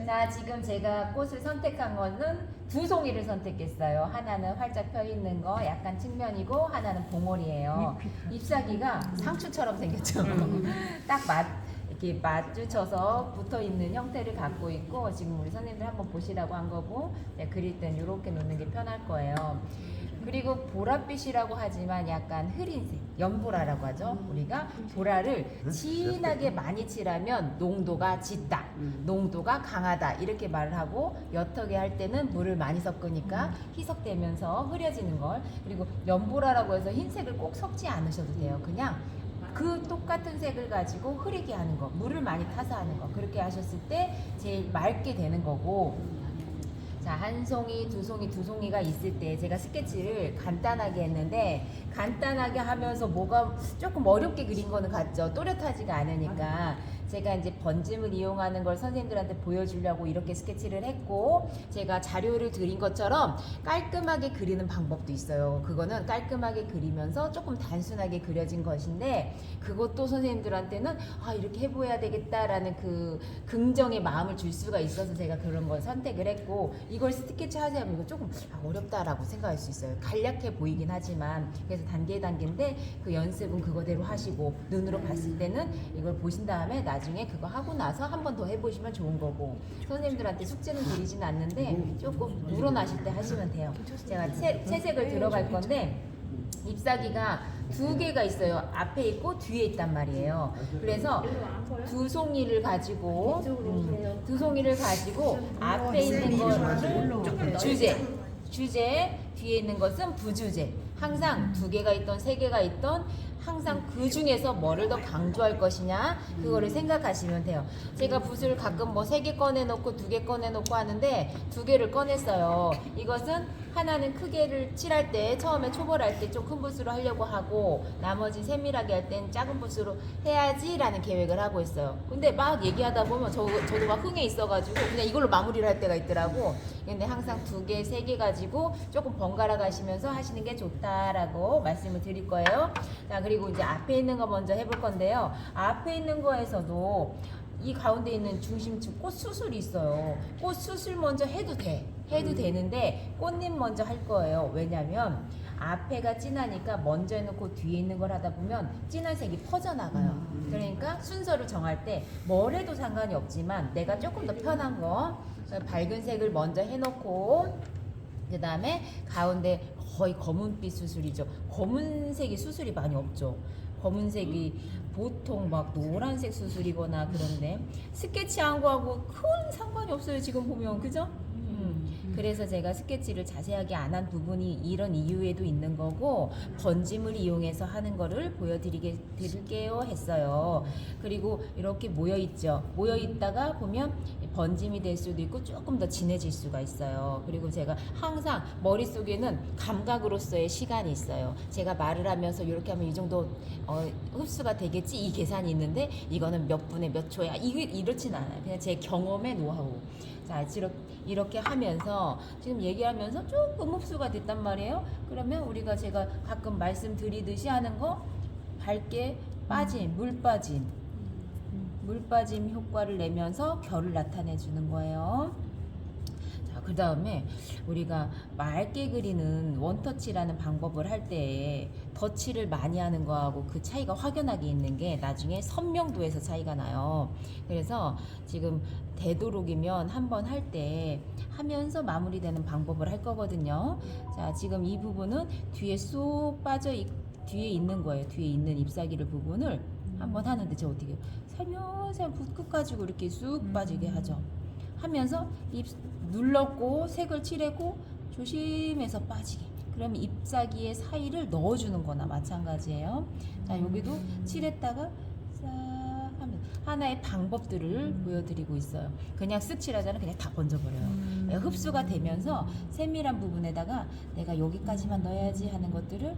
자, 지금 제가 꽃을 선택한 거는 두 송이를 선택했어요. 하나는 활짝 펴 있는 거, 약간 측면이고, 하나는 봉오리예요. 잎사귀가 상추처럼 생겼죠. 이렇게 맞추쳐서 붙어 있는 형태를 갖고 있고, 지금 우리 선생님들 한번 보시라고 한 거고, 그릴 땐 이렇게 놓는 게 편할 거예요. 그리고 보랏빛이라고 하지만 약간 흐린색, 연보라라고 하죠. 우리가 보라를 진하게 많이 칠하면 농도가 짙다, 농도가 강하다 이렇게 말을 하고, 옅게 할 때는 물을 많이 섞으니까 희석되면서 흐려지는 걸. 그리고 연보라라고 해서 흰색을 꼭 섞지 않으셔도 돼요. 그냥 그 똑같은 색을 가지고 흐리게 하는 거, 물을 많이 타서 하는 거, 그렇게 하셨을 때 제일 맑게 되는 거고. 자, 한 송이, 두 송이, 두 송이가 있을 때 제가 스케치를 간단하게 했는데, 간단하게 하면서 뭐가 조금 어렵게 그린 거는 같죠. 또렷하지가 않으니까 제가 이제 번짐을 이용하는 걸 선생님들한테 보여주려고 이렇게 스케치를 했고, 제가 자료를 드린 것처럼 깔끔하게 그리는 방법도 있어요. 그거는 깔끔하게 그리면서 조금 단순하게 그려진 것인데, 그것도 선생님들한테는 이렇게 해보아야 되겠다라는 그 긍정의 마음을 줄 수가 있어서 제가 그런 걸 선택을 했고, 이걸 스케치 하자면 이거 조금 어렵다라고 생각할 수 있어요. 간략해 보이긴 하지만. 그래서 단계인데 그 연습은 그거대로 하시고, 눈으로 봤을 때는 이걸 보신 다음에 나중에 그거 하고 나서 한 번 더 해보시면 좋은 거고, 선생님들한테 숙제는 드리진 않는데 조금 우러나실 때 하시면 돼요. 제가 채색을 들어갈 건데, 잎사귀가 두 개가 있어요. 앞에 있고 뒤에 있단 말이에요. 그래서 두 송이를 가지고 앞에 있는 거를 주제, 뒤에 있는 것은 부주제. 항상 두 개가 있던 세 개가 있던, 항상 그 중에서 뭐를 더 강조할 것이냐, 그거를 생각하시면 돼요. 제가 붓을 가끔 뭐 3개 꺼내놓고 2개 꺼내놓고 하는데 2개를 꺼냈어요. 이것은 하나는 크게를 칠할 때, 처음에 초벌할 때 좀 큰 붓으로 하려고 하고, 나머지 세밀하게 할 땐 작은 붓으로 해야지 라는 계획을 하고 있어요. 근데 막 얘기하다 보면 저도 막 흥에 있어가지고 그냥 이걸로 마무리를 할 때가 있더라고. 근데 항상 2개, 3개 가지고 조금 번갈아 가시면서 하시는 게 좋다라고 말씀을 드릴 거예요. 자, 그리고 이제 앞에 있는 거 먼저 해볼 건데요. 앞에 있는 거에서도 이 가운데 있는 중심축 꽃 수술이 있어요. 꽃 수술 먼저 해도 되는데 꽃잎 먼저 할 거예요. 왜냐면 앞에가 진하니까 먼저 해놓고 뒤에 있는 걸 하다 보면 진한 색이 퍼져나가요. 그러니까 순서를 정할 때 뭘 해도 상관이 없지만 내가 조금 더 편한 거, 밝은 색을 먼저 해놓고, 그 다음에 가운데 거의 검은빛 수술이죠. 검은색이 수술이 많이 없죠. 검은색이 보통 막 노란색 수술이거나 그런데, 스케치한 거하고 큰 상관이 없어요. 지금 보면, 그죠? 그래서 제가 스케치를 자세하게 안 한 부분이 이런 이유에도 있는 거고, 번짐을 이용해서 하는 거를 보여드릴게요 했어요. 그리고 이렇게 모여있죠. 모여있다가 보면 번짐이 될 수도 있고 조금 더 진해질 수가 있어요. 그리고 제가 항상 머릿속에는 감각으로서의 시간이 있어요. 제가 말을 하면서 이렇게 하면 이 정도 흡수가 되겠지, 이 계산이 있는데 이거는 몇 분에 몇 초야, 이렇진 않아요. 그냥 제 경험의 노하우. 자, 이렇게 하면서 지금 얘기하면서 조금 흡수가 됐단 말이에요. 그러면 우리가 제가 가끔 말씀드리듯이 하는 거, 밝게 빠짐, 물 빠짐 효과를 내면서 결을 나타내 주는 거예요. 자, 그 다음에 우리가 맑게 그리는 원터치라는 방법을 할 때 덧칠을 많이 하는 거하고 그 차이가 확연하게 있는 게 나중에 선명도에서 차이가 나요. 그래서 지금 되도록이면 한번 할 때 하면서 마무리되는 방법을 할 거거든요. 자, 지금 이 부분은 뒤에 쏙 뒤에 있는 거예요. 뒤에 있는 잎사귀를 부분을 한번 하는데, 제가 어떻게 살며시 붓끝 가지고 이렇게 쑥 빠지게 하죠. 하면서 눌렀고 색을 칠하고 조심해서 빠지게. 그러면 잎사귀의 사이를 넣어주는 거나 마찬가지예요. 자, 여기도 칠했다가 싹 하면 하나의 방법들을 보여드리고 있어요. 그냥 쓱 칠하자면 그냥 다 번져버려요. 흡수가 되면서 세밀한 부분에다가 내가 여기까지만 넣어야지 하는 것들을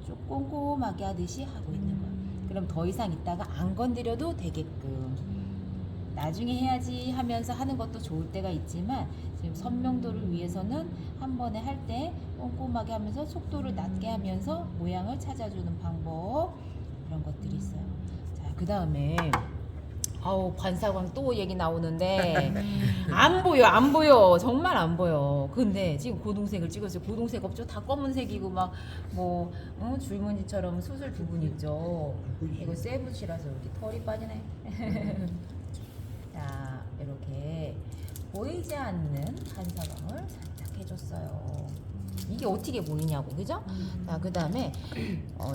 좀 꼼꼼하게 하듯이 하고 있는 거예요. 그럼 더 이상 있다가 안 건드려도 되게끔. 나중에 해야지 하면서 하는 것도 좋을 때가 있지만, 지금 선명도를 위해서는 한 번에 할 때 꼼꼼하게 하면서 속도를 낮게 하면서 모양을 찾아주는 방법, 그런 것들이 있어요. 자, 그 다음에 아우 반사광 또 얘기 나오는데 안 보여 정말 안 보여. 근데 지금 고동색을 찍었어요. 고동색 없죠? 다 검은색이고 막 뭐 줄무늬처럼 수술 부분 있죠. 이거 세부치라서 이렇게 털이 빠지네. 자 이렇게 보이지 않는 반사광을 살짝 해줬어요. 이게 어떻게 보이냐고, 그죠? 자, 그 다음에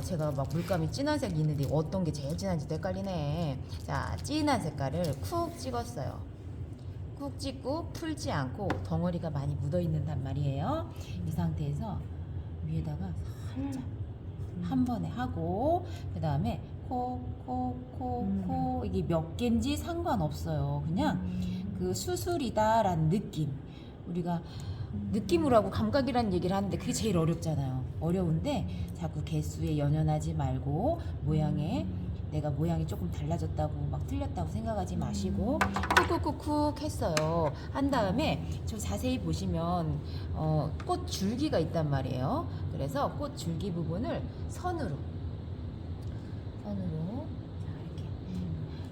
제가 막 물감이 진한 색이 있는데 어떤 게 제일 진한지도 헷갈리네. 자, 진한 색깔을 쿡 찍었어요. 쿡 찍고 풀지 않고 덩어리가 많이 묻어 있는단 말이에요. 이 상태에서 위에다가 살짝 한 번에 하고 그 다음에 코 이게 몇 개인지 상관없어요. 그냥 그 수술이다라는 느낌. 우리가 느낌으로 하고 감각이라는 얘기를 하는데 그게 제일 어렵잖아요. 어려운데 자꾸 개수에 연연하지 말고 내가 모양이 조금 달라졌다고 막 틀렸다고 생각하지 마시고 쿡쿡쿡쿡 했어요. 한 다음에 저 자세히 보시면 꽃 줄기가 있단 말이에요. 그래서 꽃 줄기 부분을 선으로 자 이렇게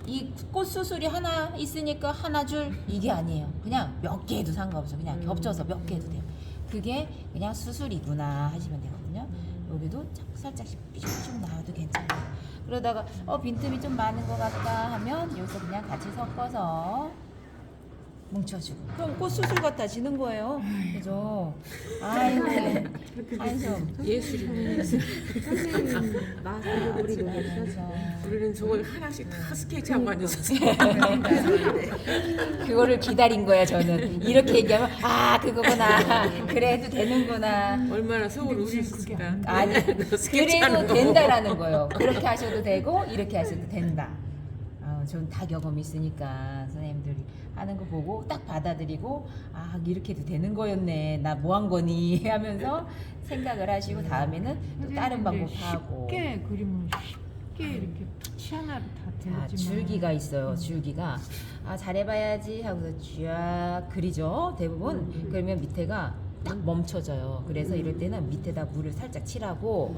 이 꽃 수술이 하나 있으니까 하나 줄 이게 아니에요. 그냥 몇 개 해도 상관없어. 그냥 겹쳐서 몇 개 해도 돼요. 그게 그냥 수술이구나 하시면 되거든요. 여기도 살짝씩 삐죽삐죽 나와도 괜찮아요. 그러다가 빈틈이 좀 많은 것 같다 하면 여기서 그냥 같이 섞어서 뭉쳐주고 그럼 꽃 수술 같아지는 거예요. 그죠? 아이고 한숨 예술이네. 선생님 마스크를 그리고 계셔서 우리는 저걸 하나씩 다 스케치하고 앉아서 그거를 기다린 거야 저는. 이렇게 얘기하면 그거구나. 그래 해도 되는구나. 얼마나 속을 우셨을까. 아니 그래도 된다라는 거예요. 그렇게 하셔도 되고 이렇게 하셔도 된다. 전 다 경험이 있으니까 선생님들이 하는 거 보고 딱 받아들이고 이렇게 해도 되는 거였네. 나 뭐 한 거니 하면서 생각을 하시고 다음에는 또 다른 방법 하고. 쉽게 그림을 쉽게 이렇게 터치 하나로 다 되지만 줄기가 있어요. 줄기가 잘해봐야지 하고서 쫙 그리죠. 대부분 그러면 밑에가 딱 멈춰져요. 그래서 이럴 때는 밑에다 물을 살짝 칠하고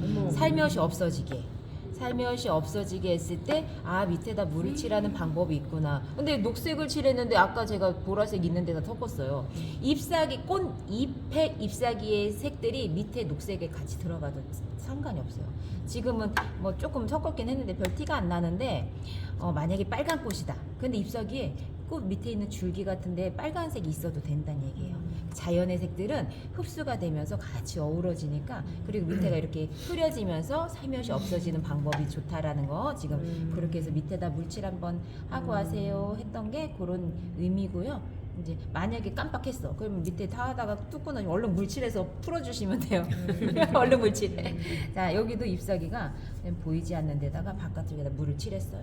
살며시 없어지게 했을 때 밑에다 물을 칠하는 방법이 있구나. 근데 녹색을 칠했는데 아까 제가 보라색 있는 데다 섞었어요. 잎사귀 잎의 잎사귀의 색들이 밑에 녹색에 같이 들어가도 상관이 없어요. 지금은 뭐 조금 섞었긴 했는데 별 티가 안 나는데 만약에 빨간 꽃이다. 근데 잎사귀에 꽃 밑에 있는 줄기 같은데 빨간색이 있어도 된다는 얘기예요. 자연의 색들은 흡수가 되면서 같이 어우러지니까 그리고 밑에가 이렇게 흐려지면서 살며시 없어지는 방법이 좋다라는 거 지금 그렇게 해서 밑에다 물칠 한번 하고 하세요 했던 게 그런 의미고요. 이제 만약에 깜빡했어. 그러면 밑에 다 하다가 뚝 끊어 얼른 물칠해서 풀어주시면 돼요. 얼른 물칠해. 자 여기도 잎사귀가 보이지 않는 데다가 바깥쪽에다 물을 칠했어요.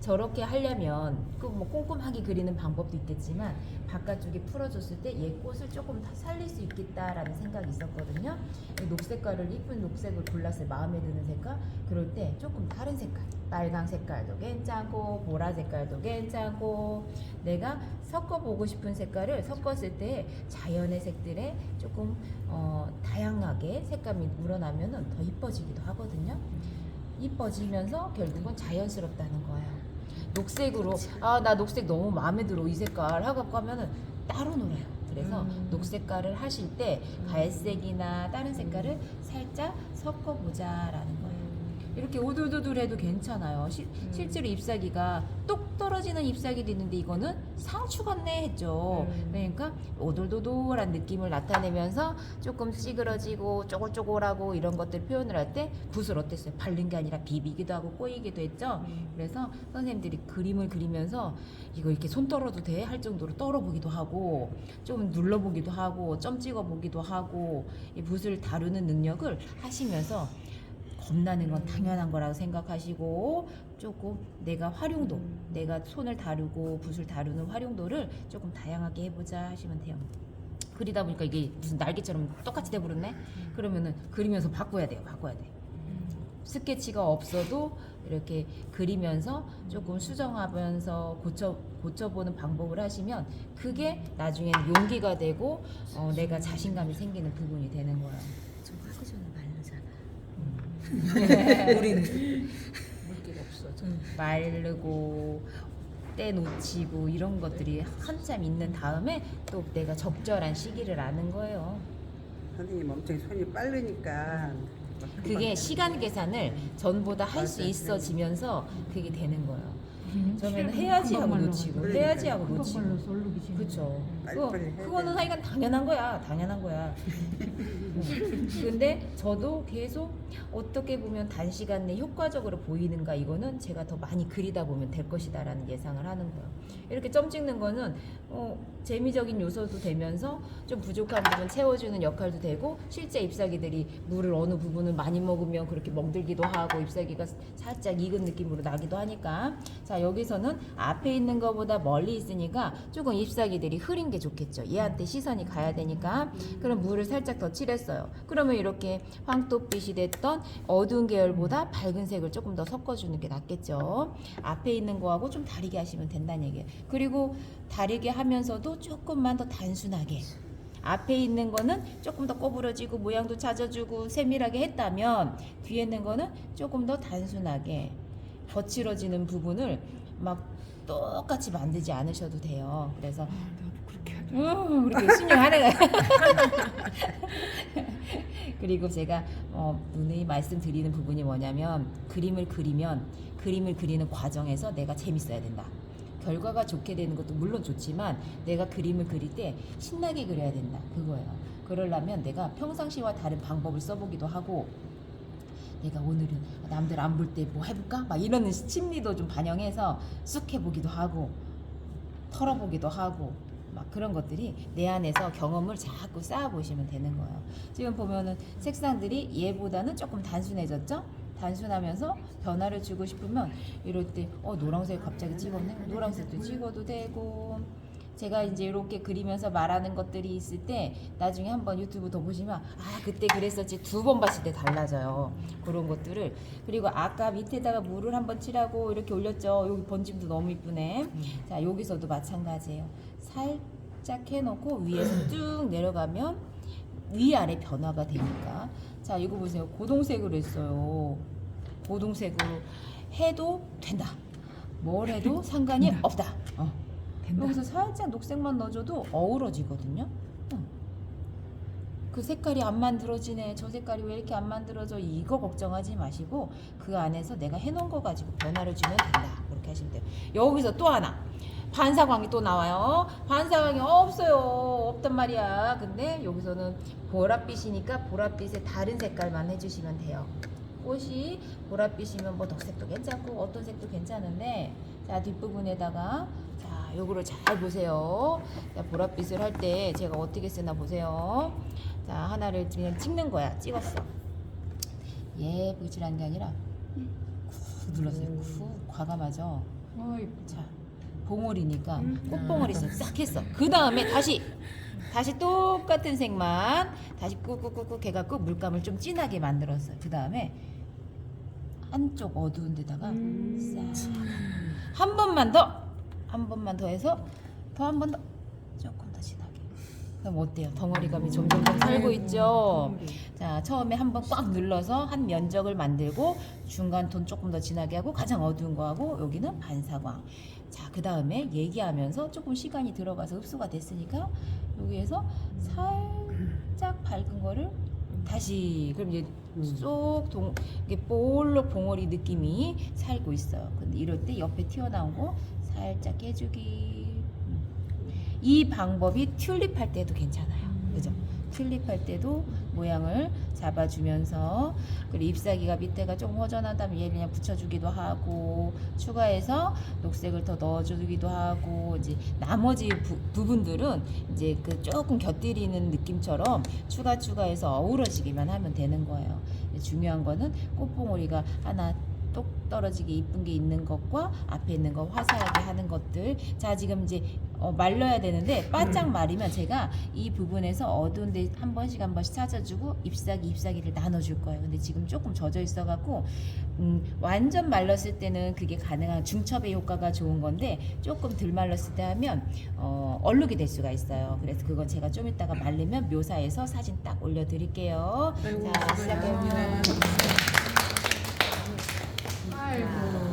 저렇게 하려면 뭐 꼼꼼하게 그리는 방법도 있겠지만 바깥쪽에 풀어줬을 때 얘 꽃을 조금 더 살릴 수 있겠다라는 생각이 있었거든요. 녹색깔을 이쁜 녹색을 골랐어요. 마음에 드는 색깔. 그럴 때 조금 다른 색깔, 빨강 색깔도 괜찮고 보라 색깔도 괜찮고 내가 섞어보고 싶은 색깔을 섞었을 때 자연의 색들에 조금 다양하게 색감이 우러나면은 더 이뻐지기도 하거든요. 이뻐지면서 결국은 자연스럽다는 거예요. 녹색으로 나 녹색 너무 마음에 들어 이 색깔 하고 하면은 따로 놀아요. 그래서 녹색깔을 하실 때 갈색이나 다른 색깔을 살짝 섞어보자라는 거예요. 이렇게 오돌도돌해도 괜찮아요. 실제로 잎사귀가 똑 떨어지는 잎사귀도 있는데 이거는 상추 같네 했죠. 그러니까 오돌도돌한 느낌을 나타내면서 조금 찌그러지고 쪼글쪼글하고 이런 것들 표현을 할 때 붓을 어땠어요? 바른 게 아니라 비비기도 하고 꼬이기도 했죠. 그래서 선생님들이 그림을 그리면서 이거 이렇게 손 떨어도 돼? 할 정도로 떨어보기도 하고 좀 눌러보기도 하고 점 찍어보기도 하고 이 붓을 다루는 능력을 하시면서 겁나는 건 당연한 거라고 생각하시고 조금 내가 활용도 내가 손을 다루고 붓을 다루는 활용도를 조금 다양하게 해보자 하시면 돼요. 그리다 보니까 이게 무슨 날개처럼 똑같이 돼버렸네. 그러면은 그리면서 바꿔야 돼. 스케치가 없어도 이렇게 그리면서 조금 수정하면서 고쳐보는 방법을 하시면 그게 나중엔 용기가 되고 내가 자신감이 생기는 부분이 되는 거예요. 좀 하기 전에 말르잖아. 우리는 물기가 없어. 마르고 때 놓치고 이런 것들이 한참 있는 다음에 또 내가 적절한 시기를 아는 거예요. 선생님 엄청 손이 빠르니까 그게 시간 계산을 전보다 할 수 맞아요. 있어지면서 그게 되는 거예요. 처음에는 시간은 해야지 하고 금방 놓치고 말로 해야지 하고 금방 놓치고. 말라서 얼룩이 지는 그렇죠. 빨리빨리 해야 그거는 돼. 하여간 당연한 거야. 당연한 거야. 근데 저도 계속 어떻게 보면 단시간 내 효과적으로 보이는가 이거는 제가 더 많이 그리다 보면 될 것이다라는 예상을 하는 거예요. 이렇게 점 찍는 거는 재미적인 요소도 되면서 좀 부족한 부분 채워주는 역할도 되고 실제 잎사귀들이 물을 어느 부분을 많이 먹으면 그렇게 멍들기도 하고 잎사귀가 살짝 익은 느낌으로 나기도 하니까 자 여기서는 앞에 있는 것보다 멀리 있으니까 조금 잎사귀들이 흐린 게 좋겠죠. 얘한테 시선이 가야 되니까 그럼 물을 살짝 더 칠했어요. 그러면 이렇게 황토빛이 됐던 어두운 계열보다 밝은 색을 조금 더 섞어주는 게 낫겠죠. 앞에 있는 거하고 좀 다르게 하시면 된다는 얘기예요. 그리고 다르게 하면서도 조금만 더 단순하게 앞에 있는 거는 조금 더 꼬부러지고 모양도 찾아주고 세밀하게 했다면 뒤에 있는 거는 조금 더 단순하게 거칠어지는 부분을 막 똑같이 만들지 않으셔도 돼요. 그래서 그렇게 열심히 하는 거예요. 그리고 제가 누누이 말씀드리는 부분이 뭐냐면 그림을 그리는 과정에서 내가 재밌어야 된다. 결과가 좋게 되는 것도 물론 좋지만 내가 그림을 그릴 때 신나게 그려야 된다. 그거예요. 그러려면 내가 평상시와 다른 방법을 써보기도 하고 내가 오늘은 남들 안 볼 때 뭐 해볼까? 막 이런 심리도 좀 반영해서 쑥 해보기도 하고 털어보기도 하고 막 그런 것들이 내 안에서 경험을 자꾸 쌓아보시면 되는 거예요. 지금 보면은 색상들이 얘보다는 조금 단순해졌죠? 단순하면서 변화를 주고 싶으면 이럴 때 노란색 갑자기 찍었네? 노란색도 찍어도 되고 제가 이제 이렇게 그리면서 말하는 것들이 있을 때 나중에 한번 유튜브 더 보시면 그때 그랬었지 두 번 봤을 때 달라져요. 그런 것들을 그리고 아까 밑에다가 물을 한번 칠하고 이렇게 올렸죠. 여기 번짐도 너무 이쁘네. 자 여기서도 마찬가지예요. 살짝 해놓고 위에서 쭉 내려가면 위아래 변화가 되니까 자 이거 보세요. 고동색으로 했어요. 고동색으로 해도 된다. 뭘 해도 상관이 없다. 여기서 살짝 녹색만 넣어줘도 어우러지거든요. 그 색깔이 안 만들어지네. 저 색깔이 왜 이렇게 안 만들어져? 이거 걱정하지 마시고 그 안에서 내가 해놓은 거 가지고 변화를 주면 된다. 그렇게 하시면 돼요. 여기서 또 하나. 반사광이 또 나와요. 반사광이 없어요. 없단 말이야. 근데 여기서는 보랏빛이니까 보랏빛에 다른 색깔만 해주시면 돼요. 꽃이 보랏빛이면 뭐 녹색도 괜찮고 어떤 색도 괜찮은데 자 뒷부분에다가 자 요거를 잘 보세요. 자 보랏빛을 할 때 제가 어떻게 쓰나 보세요. 자 하나를 그냥 찍는 거야. 찍었어. 예쁘게 칠한 게 아니라 쿡 눌렀어요. 쿡 과감하죠. 자 봉오리니까 꽃봉오리 싹 했어. 그 다음에 다시 똑같은 색만 다시 꾹꾹꾹꾹 해갖고 물감을 좀 진하게 만들었어요. 그 다음에 한쪽 어두운 데다가 싹 한 번만 더 해서 더 한 번 더 조금 더 진하게. 그럼 어때요? 덩어리감이 점점 살고 있죠. 자 처음에 한번 꽉 눌러서 한 면적을 만들고 중간 톤 조금 더 진하게 하고 가장 어두운 거 하고 여기는 반사광. 자 그 다음에 얘기하면서 조금 시간이 들어가서 흡수가 됐으니까 여기에서 살짝 밝은 거를 다시 그럼 이제 이게 볼록 봉오리 느낌이 살고 있어요. 근데 이럴 때 옆에 튀어나온 거 살짝 해주기. 이 방법이 튤립 할 때도 괜찮아요. 그죠? 튤립 할 때도 모양을 잡아주면서 그리고 잎사귀가 밑에가 조금 허전하다면 얘를 그냥 붙여주기도 하고 추가해서 녹색을 더 넣어주기도 하고 이제 나머지 부분들은 이제 그 조금 곁들이는 느낌처럼 추가해서 어우러지기만 하면 되는 거예요. 중요한 거는 꽃봉오리가 하나 똑 떨어지게 이쁜 게 있는 것과 앞에 있는 거 화사하게 하는 것들. 자 지금 이제 말려야 되는데 바짝 마르면 제가 이 부분에서 어두운 데 한 번씩 찾아주고 잎사귀를 나눠줄 거예요. 근데 지금 조금 젖어 있어 갖고 완전 말랐을 때는 그게 가능한 중첩의 효과가 좋은 건데 조금 덜 말랐을 때 하면 얼룩이 될 수가 있어요. 그래서 그건 제가 좀 이따가 말리면 묘사해서 사진 딱 올려드릴게요. 자 시작해봅니다. 아이고.